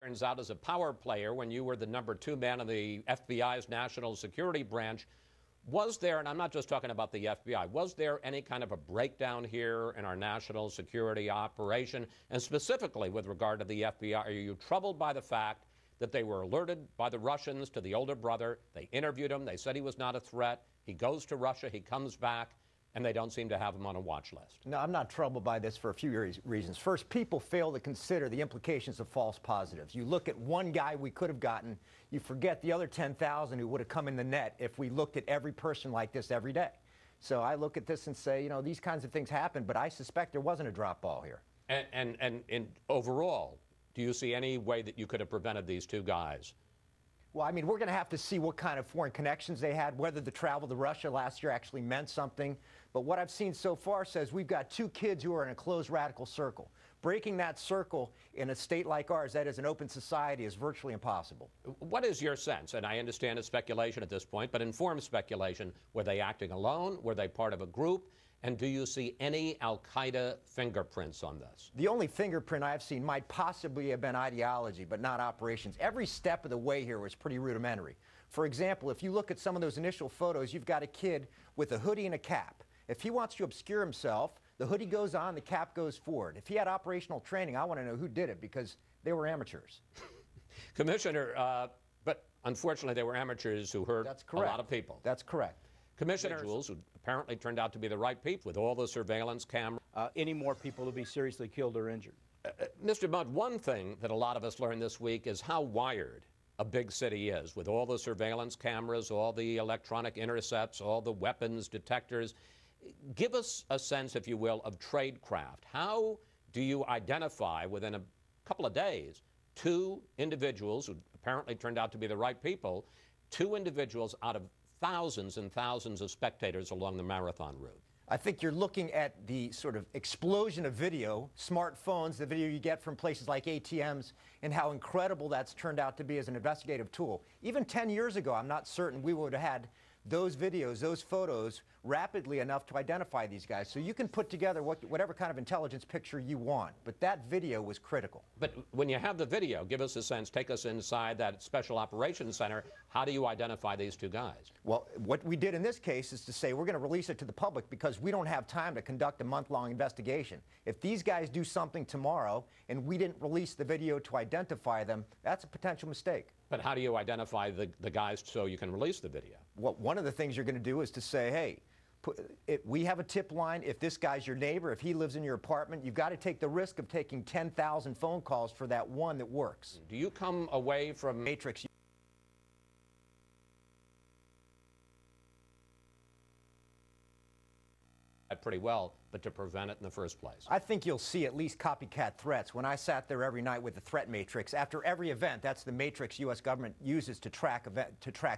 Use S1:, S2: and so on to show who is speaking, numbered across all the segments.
S1: Turns out as a power player when you were the #2 man in the FBI's National Security Branch. Was there, and I'm not just talking about the FBI, was there any kind of a breakdown here in our national security operation? And specifically with regard to the FBI, are you troubled by the fact that they were alerted by the Russians to the older brother? They interviewed him. They said he was not a threat. He goes to Russia. He comes back. And they don't seem to have him on a watch list.
S2: No, I'm not troubled by this for a few reasons. First, people fail to consider the implications of false positives. You look at one guy we could have gotten, you forget the other 10,000 who would have come in the net if we looked at every person like this every day. So I look at this and say, you know, these kinds of things happen, but I suspect there wasn't a drop ball here.
S1: And overall, do you see any way that you could have prevented these two guys?
S2: Well, I mean, we're going to have to see what kind of foreign connections they had, whether the travel to Russia last year actually meant something. But what I've seen so far says we've got two kids who are in a closed radical circle. Breaking that circle in a state like ours, that is an open society, is virtually impossible.
S1: What is your sense? And I understand it's speculation at this point, but informed speculation. Were they acting alone? Were they part of a group? And do you see any al-Qaeda fingerprints on this?
S2: The only fingerprint I've seen might possibly have been ideology, but not operations. Every step of the way here was pretty rudimentary. For example, if you look at some of those initial photos, you've got a kid with a hoodie and a cap. If he wants to obscure himself, the hoodie goes on, the cap goes forward. If he had operational training, I want to know who did it, because they were amateurs.
S1: Commissioner, but unfortunately they were amateurs who hurt a lot of people.
S2: That's correct.
S1: Commissioners who apparently turned out to be the right people with all the surveillance cameras.
S3: Any more people to be seriously killed or injured.
S1: Mr. Mudd, one thing that a lot of us learned this week is how wired a big city is with all the surveillance cameras, all the electronic intercepts, all the weapons detectors. Give us a sense, if you will, of tradecraft. How do you identify within a couple of days two individuals who apparently turned out to be the right people, two individuals out of thousands and thousands of spectators along the marathon route?
S2: I think you're looking at the sort of explosion of video, smartphones, the video you get from places like ATMs, and how incredible that's turned out to be as an investigative tool. Even 10 years ago, I'm not certain we would have had those videos, those photos, rapidly enough to identify these guys. So you can put together whatever kind of intelligence picture you want, but that video was critical.
S1: But when you have the video, give us a sense, take us inside that Special Operations Center. How do you identify these two guys?
S2: Well, what we did in this case is to say we're going to release it to the public because we don't have time to conduct a month-long investigation. If these guys do something tomorrow and we didn't release the video to identify them, that's a potential mistake.
S1: But how do you identify the guys so you can release the video?
S2: Well, one of the things you're going to do is to say, hey, we have a tip line. If this guy's your neighbor, if he lives in your apartment, you've got to take the risk of taking 10,000 phone calls for that one that works.
S1: Do you come away from
S2: Matrix
S1: pretty well, but to prevent it in the first place?
S2: I think you'll see at least copycat threats. When I sat there every night with the threat matrix, after every event, that's the matrix U.S. government uses to track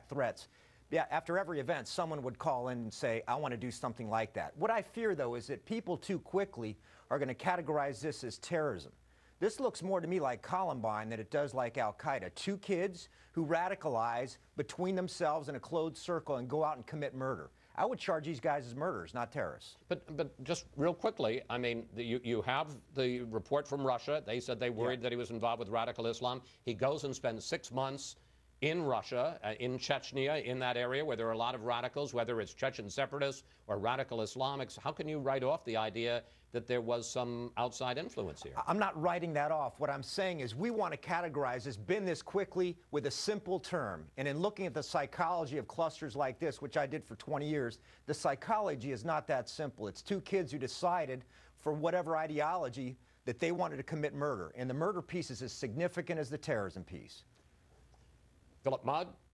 S2: threats. Yeah, after every event, someone would call in and say, I want to do something like that. What I fear, though, is that people too quickly are going to categorize this as terrorism. This looks more to me like Columbine than it does like Al-Qaeda. Two kids who radicalize between themselves in a closed circle and go out and commit murder. I would charge these guys as murderers, not terrorists.
S1: But just real quickly, I mean, you have the report from Russia. They said they worried that he was involved with radical Islam. He goes and spends 6 months in Russia, in Chechnya, in that area where there are a lot of radicals, whether it's Chechen separatists or radical Islamics. How can you write off the idea that there was some outside influence here?
S2: I'm not writing that off. What I'm saying is we want to categorize this, bend this quickly with a simple term. And in looking at the psychology of clusters like this, which I did for 20 years, the psychology is not that simple. It's two kids who decided for whatever ideology that they wanted to commit murder. And the murder piece is as significant as the terrorism piece.
S1: Philip Mudd,